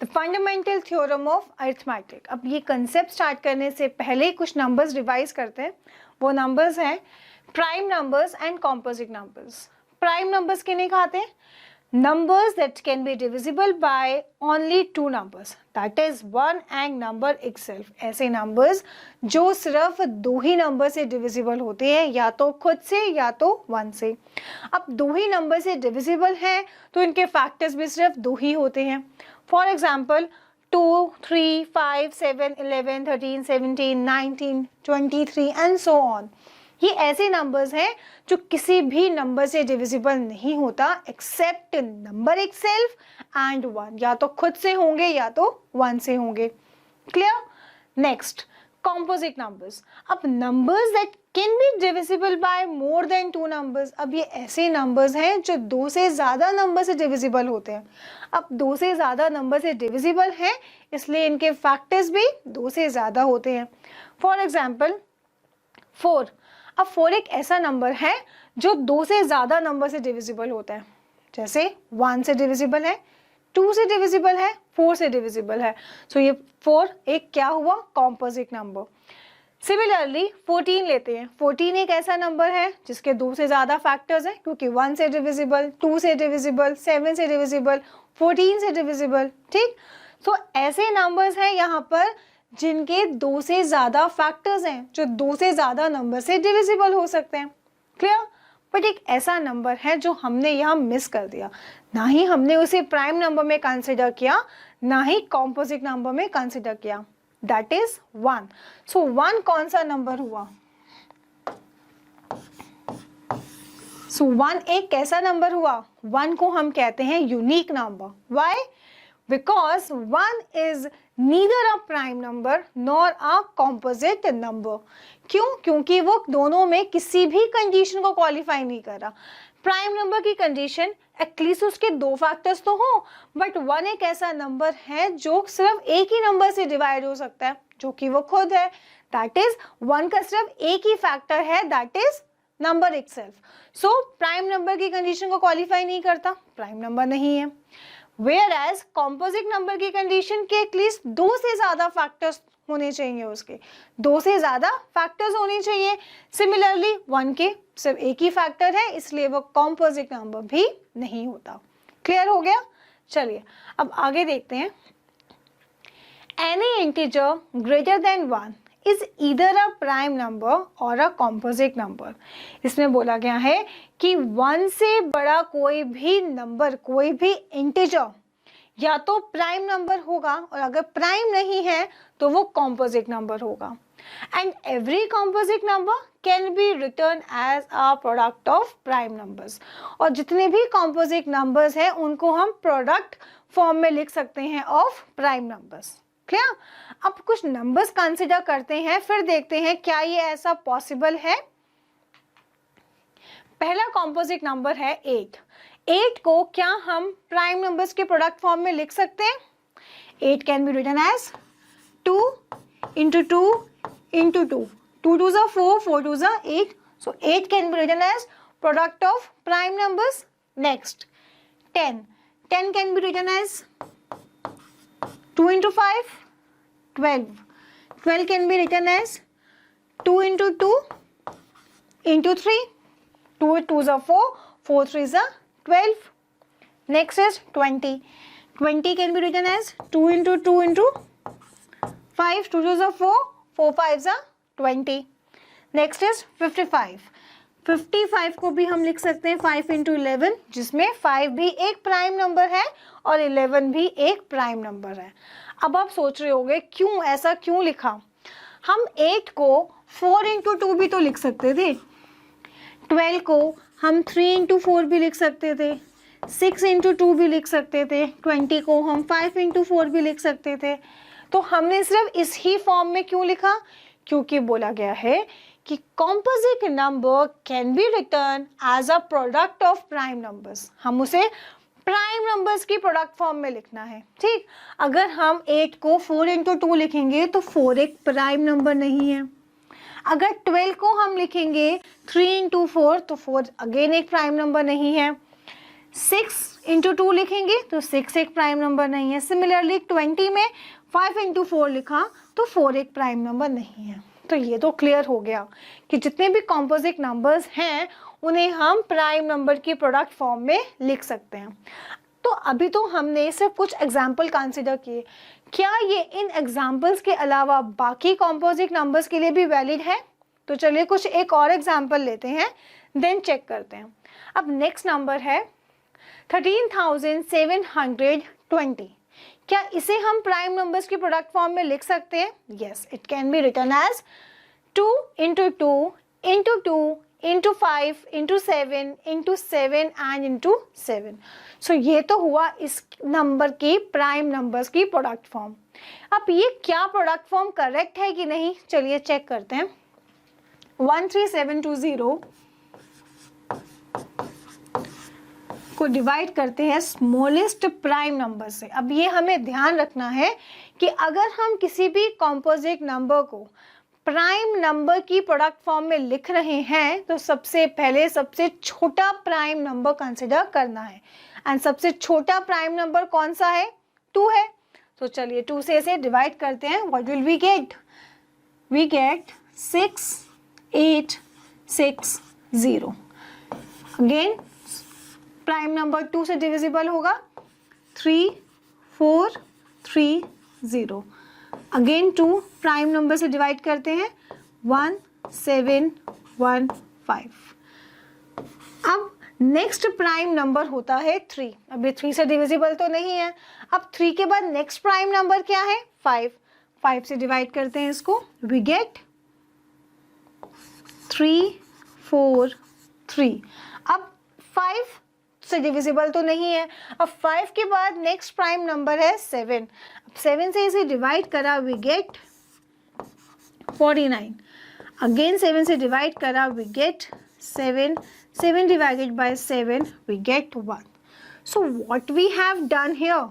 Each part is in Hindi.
The fundamental theorem of arithmetic. अब ये कंसेप्ट स्टार्ट करने से पहले कुछ नंबर्स रिवाइज करते हैं। वो नंबर्स हैं prime numbers and composite numbers. Prime numbers किन्हें कहते हैं? Numbers that can be divisible by only two numbers, that is one and number itself. ऐसे numbers जो सिर्फ दो ही नंबर से डिविजिबल होते हैं, या तो खुद से या तो वन से। अब दो ही नंबर से डिविजिबल हैं तो इनके फैक्टर्स भी सिर्फ दो ही होते हैं। For example 2, 3, 5, 7, 11, 13, 17, 19, 23 and so on. ये ऐसे नंबर्स हैं जो किसी भी नंबर से डिविजिबल नहीं होता except number itself and one, या तो खुद से होंगे या तो वन से होंगे। क्लियर? Next, composite numbers. अब numbers that can be divisible by more than two numbers. अब ये ऐसे नंबर्स हैं जो दो से ज्यादा नंबर से डिविजिबल होते हैं। अब दो से ज्यादा नंबर से डिविजिबल हैं इसलिए इनके फैक्टर्स भी दो से ज्यादा होते हैं। For example 4। अब 4 एक ऐसा नंबर है जो दो से ज्यादा नंबर से डिविजिबल होता है, जैसे 1 से डिविजिबल है, 2 से डिविजिबल है, 4 से डिविजिबल है। सो ये 4 एक क्या हुआ? Composite number. सिमिलरली 14 लेते हैं। 14 एक ऐसा नंबर है जिसके दो से ज्यादा फैक्टर्स हैं, क्योंकि 1 से डिविजिबल, 2 से डिविजिबल, 7 से डिविजिबल, 14 से डिविजिबल। ठीक, सो ऐसे नंबर्स हैं यहाँ पर जिनके दो से ज्यादा फैक्टर्स हैं, जो दो से ज्यादा नंबर से डिविजिबल हो सकते हैं। क्लियर? बट एक ऐसा नंबर है जो हमने यहाँ मिस कर दिया, ना ही हमने उसे प्राइम नंबर में कंसिडर किया, ना ही कॉम्पोजिट नंबर में कंसिडर किया, दैट इज 1। सो 1 कौन सा नंबर हुआ? सो 1 एक कैसा नंबर हुआ? 1 को हम कहते हैं unique number. Why? Because 1 is neither a prime number nor a composite number. क्यों? क्योंकि वो दोनों में किसी भी कंडीशन को क्वालिफाई नहीं कर रहा। प्राइम नंबर की कंडीशन एटलीस्ट उसके दो फैक्टर्स तो हो, बट 1 एक ऐसा नंबर है जो सिर्फ एक ही नंबर से डिवाइड हो सकता है, जो कि वो खुद है। दैट इज 1 का सिर्फ एक ही फैक्टर है, that is number itself. So prime number की कंडीशन को क्वालिफाई नहीं करता, प्राइम नंबर नहीं है। Whereas कॉम्पोजिट नंबर की कंडीशन के एटलीस्ट दो से ज्यादा फैक्टर्स होने चाहिए, उसके दो से ज्यादा फैक्टर्स होने चाहिए। सिमिलरली 1 के सिर्फ एक ही फैक्टर है, इसलिए वो कॉम्पोजिट नंबर भी नहीं होता। क्लियर हो गया? चलिए अब आगे देखते हैं। Any integer greater than 1 is either a prime number or a composite number. इसमें बोला गया है कि 1 से बड़ा कोई भी नंबर, कोई भी इंटीजर या तो प्राइम नंबर होगा, और अगर प्राइम नहीं है तो वो कॉम्पोजिट नंबर होगा। And every composite number can be written as a product of prime numbers. और जितने भी कॉम्पोजिट नंबर्स हैं उनको हम प्रोडक्ट फॉर्म में लिख सकते हैं ऑफ प्राइम नंबर्स। क्लियर? अब कुछ नंबर्स कंसिडर करते हैं, फिर देखते हैं क्या ये ऐसा पॉसिबल है। पहला कॉम्पोजिट नंबर है 8। 8 को क्या हम प्राइम नंबर्स के प्रोडक्ट फॉर्म में लिख सकते हैं? 8 can be written as 2 into 2 into 2. 2 2s are 4, 4 2s are 8. So 8 can be written as product of prime numbers. Next, 10. 10 can be written as 2 into 5, 12. 12 can be written as 2 into 2 into 3. 2 2s are 4, 4 3s are 12. Next is 20. 20 can be written as 2 into 2 into 5. 2 2s are 4, 4 5s are 20. Next is 55. 55 को भी हम लिख सकते हैं 5 into 11, जिसमें 5 भी एक प्राइम नंबर है और 11 भी एक प्राइम नंबर है। अब आप सोच रहे होंगे क्यों ऐसा क्यों लिखा? हम 8 को 4 into 2 भी तो लिख सकते थे, 12 को हम 3 into 4 भी लिख सकते थे, 6 into 2 भी लिख सकते थे, 20 को हम 5 into 4 भी लिख सकते थे। तो हमने सिर्फ इस ही फॉर्म में क्यों लिखा? क्योंकि बोला गया है कि composite number can be written as a product of prime numbers. हम उसे प्राइम नंबर्स की प्रोडक्ट फॉर्म में लिखना है। ठीक, अगर हम 8 को 4 into 2 लिखेंगे तो 4 एक प्राइम नंबर नहीं है। अगर 12 को हम लिखेंगे 3 into 4 तो 4 अगेन एक प्राइम नंबर नहीं है। 6 इंटू 2 लिखेंगे तो 6 एक प्राइम नंबर नहीं है। सिमिलरली 20 में 5 इंटू 4 लिखा तो 4 एक प्राइम नंबर नहीं है। तो ये तो क्लियर हो गया कि जितने भी कॉम्पोजिट नंबर्स हैं उन्हें हम प्राइम नंबर की प्रोडक्ट फॉर्म में लिख सकते हैं। तो अभी तो हमने सिर्फ कुछ एग्जाम्पल कंसिडर किए, क्या ये इन एग्जाम्पल्स के अलावा बाकी कॉम्पोजिट नंबर्स के लिए भी वैलिड है? तो चलिए कुछ एक और एग्जाम्पल लेते हैं, देन चेक करते हैं। अब नेक्स्ट नंबर है 13,720। क्या इसे हम प्राइम नंबर्स की प्रोडक्ट फॉर्म में लिख सकते हैं? Yes, it can be written as 2 into 2 into 2 into 5 into 7 into 7 and into 7। So ये तो हुआ इस नंबर की प्राइम नंबर्स की प्रोडक्ट फॉर्म। अब ये क्या प्रोडक्ट फॉर्म करेक्ट है कि नहीं, चलिए चेक करते हैं। 13720 को डिवाइड करते हैं स्मॉलेस्ट प्राइम नंबर से। अब ये हमें ध्यान रखना है कि अगर हम किसी भी कॉम्पोजिट नंबर को प्राइम नंबर की प्रोडक्ट फॉर्म में लिख रहे हैं तो सबसे पहले सबसे छोटा प्राइम नंबर कंसिडर करना है। एंड सबसे छोटा प्राइम नंबर कौन सा है? 2 है। तो चलिए 2 से इसे डिवाइड करते हैं। What will we get? We get 6860। Again prime number 2 से डिविजिबल होगा 3430। अगेन 2 प्राइम नंबर से डिवाइड करते हैं 1715। अब नेक्स्ट प्राइम नंबर होता है 3। अब ये 3 से डिविजिबल तो नहीं है। अब 3 के बाद नेक्स्ट प्राइम नंबर क्या है? 5। 5 से डिवाइड करते हैं इसको, वी गेट 343। अब 5 से डिविजिबल तो नहीं है। अब 5 के बाद नेक्स्ट प्राइम नंबर है 7। अब 7 से इसे डिवाइड करा, वी गेट 49। अगेन 7 से डिवाइड करा, we get 7। 7 divided by 7 we get 1। So what we have done here,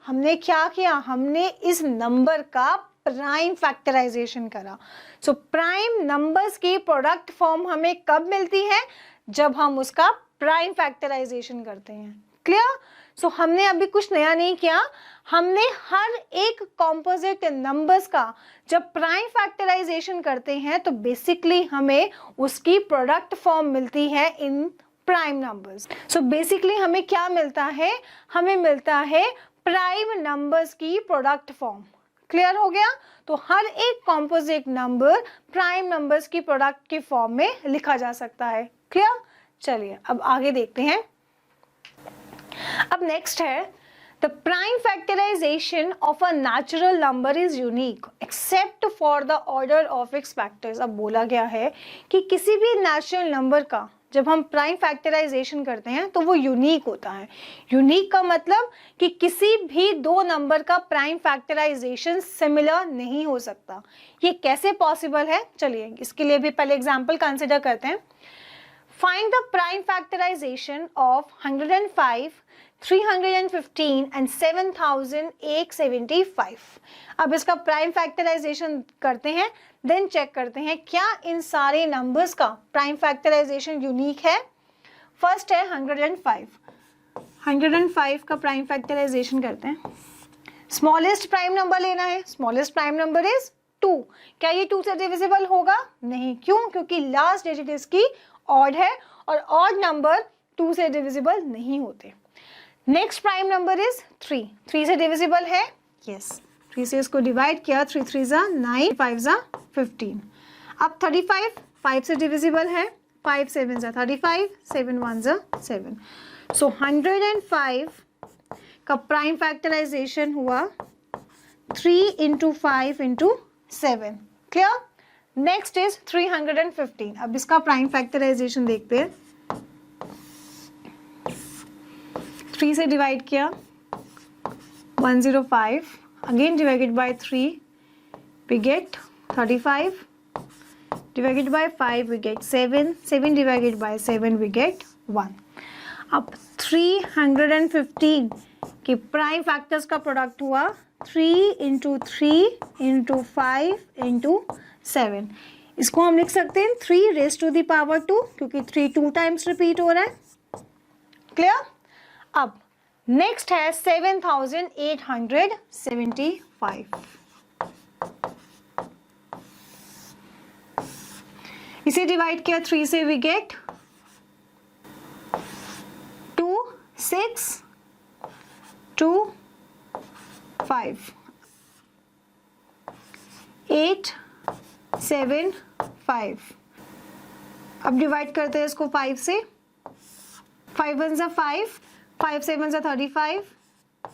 हमने क्या किया? हमने इस नंबर का प्राइम फैक्टराइजेशन करा। सो प्राइम नंबर्स की प्रोडक्ट फॉर्म हमें कब मिलती है? जब हम उसका प्राइम फैक्टराइजेशन करते हैं। क्लियर? सो हमने अभी कुछ नया नहीं किया, हमने हर एक कॉम्पोजिट नंबर्स का जब प्राइम फैक्टराइजेशन करते हैं तो बेसिकली हमें उसकी प्रोडक्ट फॉर्म मिलती है इन प्राइम नंबर्स। सो बेसिकली हमें क्या मिलता है? हमें मिलता है प्राइम नंबर्स की प्रोडक्ट फॉर्म। क्लियर हो गया? तो हर एक कॉम्पोजिट नंबर प्राइम नंबर्स की प्रोडक्ट की फॉर्म में लिखा जा सकता है। क्लियर? चलिए अब आगे देखते हैं। अब नेक्स्ट है the prime factorization of a natural number is unique except for the order of its factors. अब बोला गया है कि किसी भी नेचुरल नंबर का जब हम प्राइम फैक्टराइजेशन करते हैं तो वो यूनिक होता है। यूनिक का मतलब कि किसी भी दो नंबर का प्राइम फैक्टराइजेशन सिमिलर नहीं हो सकता। ये कैसे पॉसिबल है? चलिए इसके लिए भी पहले एग्जांपल कंसिडर करते हैं। Find the prime factorization of 105, 315 and 7875। अब इसका प्राइम फैक्टराइजेशन करते हैं, देन चेक करते हैं क्या इन सारे नंबर्स का प्राइम फैक्टराइजेशन यूनिक है। फर्स्ट है 105। 105 का प्राइम फैक्टराइजेशन करते हैं। स्मॉलेस्ट प्राइम नंबर लेना है। Smallest prime number is 2। क्या ये 2 से डिविजिबल होगा? नहीं। क्यों? क्योंकि लास्ट डिजिट इसकी ऑड है और ऑड नंबर 2 से डिविजिबल नहीं होते। Next prime number is 3। 3 से डिविजिबल है? यस। 3 से इसको डिवाइड किया, 3 3 जा 9, 5 जा 15। अब 35 5 से डिविजिबल है, 5 7 जा 35, 7 1 जा 7। सो 105 का प्राइम फैक्टराइजेशन हुआ 3 into 5 into 7। Clear? Next is 315। अब इसका प्राइम फैक्टराइजेशन देखते हैं। 3 से डिवाइड किया 105, again divided by 3 we get 35, divided by 5 we get 7, 7 divided by 7 we get 1। अब 315 के प्राइम फैक्टर्स का प्रोडक्ट हुआ 3 इंटू 3 इंटू 5 इंटू 7। इसको हम लिख सकते हैं 3 raised to the power 2 क्योंकि 3 2 टाइम्स रिपीट हो रहा है। क्लियर? अब नेक्स्ट है 7875। इसे डिवाइड किया 3 से, वी गेट 2 6 2 5 8 7 5। अब डिवाइड करते हैं इसको 5 से, 5 1 ज़ा 5, 5 7 ज़ा 35,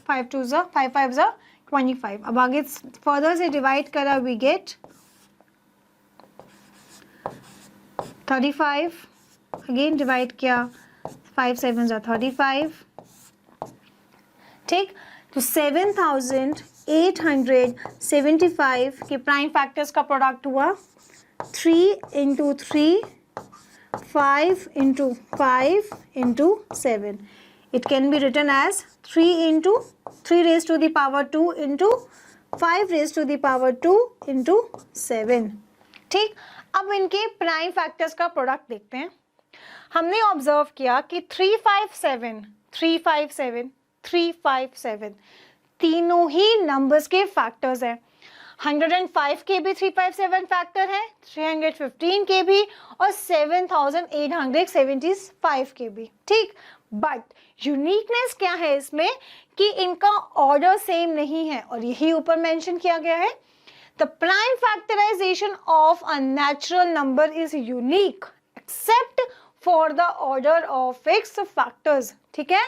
5 2 ज़ा 5 5 ज़ा 25। अब आगे फर्दर से डिवाइड करा, वी गेट 35, अगेन डिवाइड किया 5 7 ज़ा 35, ठीक। तो 7875 के प्राइम फैक्टर्स का प्रोडक्ट हुआ 3 into 3, 5 into 5 into 7. It can be written as 3 into 3 raised to the power 2 into 5 raised to the power 2 into 7, ठीक। अब इनके प्राइम फैक्टर्स का प्रोडक्ट देखते हैं। हमने ऑब्जर्व किया कि 357, 357, 357 तीनों ही नंबर्स के फैक्टर्स हैं। 105 के भी 357 फैक्टर है, 315 के भी और 7875 के भी, ठीक। बट यूनिकनेस क्या है इसमें कि इनका ऑर्डर सेम नहीं है, और यही ऊपर मेंशन किया गया है। The prime factorization of a natural number is unique except for the order of its factors, ठीक है।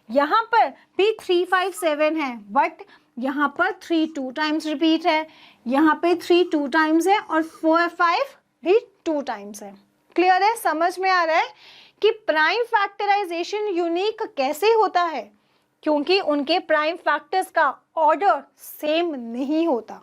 यहाँ पर भी 357 है, बट यहाँ पर 3 2 टाइम्स रिपीट है, यहाँ पे 3 2 टाइम्स है और 4 5 भी 2 टाइम्स है। क्लियर है, समझ में आ रहा है कि प्राइम फैक्टराइजेशन यूनिक कैसे होता है, क्योंकि उनके प्राइम फैक्टर्स का ऑर्डर सेम नहीं होता,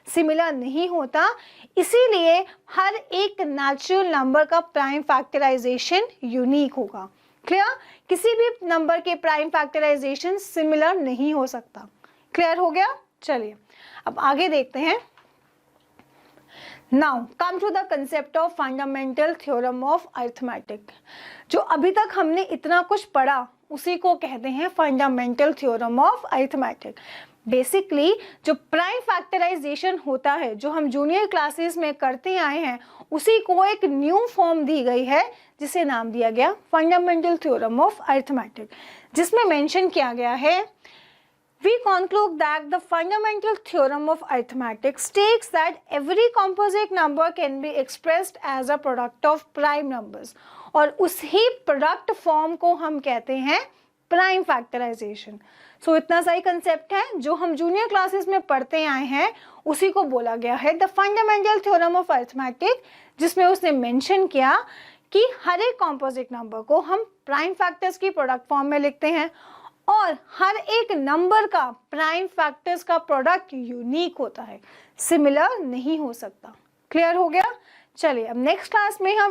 सिमिलर नहीं होता, इसीलिए हर एक नेचुरल नंबर का प्राइम फैक्टराइजेशन यूनिक होगा। क्लियर, किसी भी नंबर के प्राइम फैक्टराइजेशन सिमिलर नहीं हो सकता। क्लियर हो गया, चलिए अब आगे देखते हैं। Now come to the concept of fundamental theorem of arithmetic. जो अभी तक हमने इतना कुछ पढ़ा उसी को कहते हैं fundamental theorem of arithmetic. Basically जो प्राइम फैक्टराइजेशन होता है, जो हम जूनियर क्लासेस में करते आए हैं, उसी को एक न्यू फॉर्म दी गई है जिसे नाम दिया गया फंडामेंटल थ्योरम ऑफ अरिथमेटिक, जिसमें मेंशन किया गया है we conclude that the fundamental theorem of arithmetic states that every composite number can be expressed as a product of prime numbers, और उसी प्रोडक्ट फॉर्म को हम कहते हैं प्राइम फैक्टराइजेशन। सो इतना सही कंसेप्ट है, जो हम जूनियर क्लासेस में पढ़ते आए हैं उसी को बोला गया है the fundamental theorem of arithmetic, जिसमें उसने मेंशन किया कि हर एक कॉम्पोजिट नंबर को हम प्राइम फैक्टर्स की प्रोडक्ट फॉर्म में लिखते हैं, और हर एक नंबर का प्राइम फैक्टर्स का प्रोडक्ट यूनिक होता है, सिमिलर नहीं हो सकता। क्लियर हो गया, चलिए अब नेक्स्ट क्लास में हम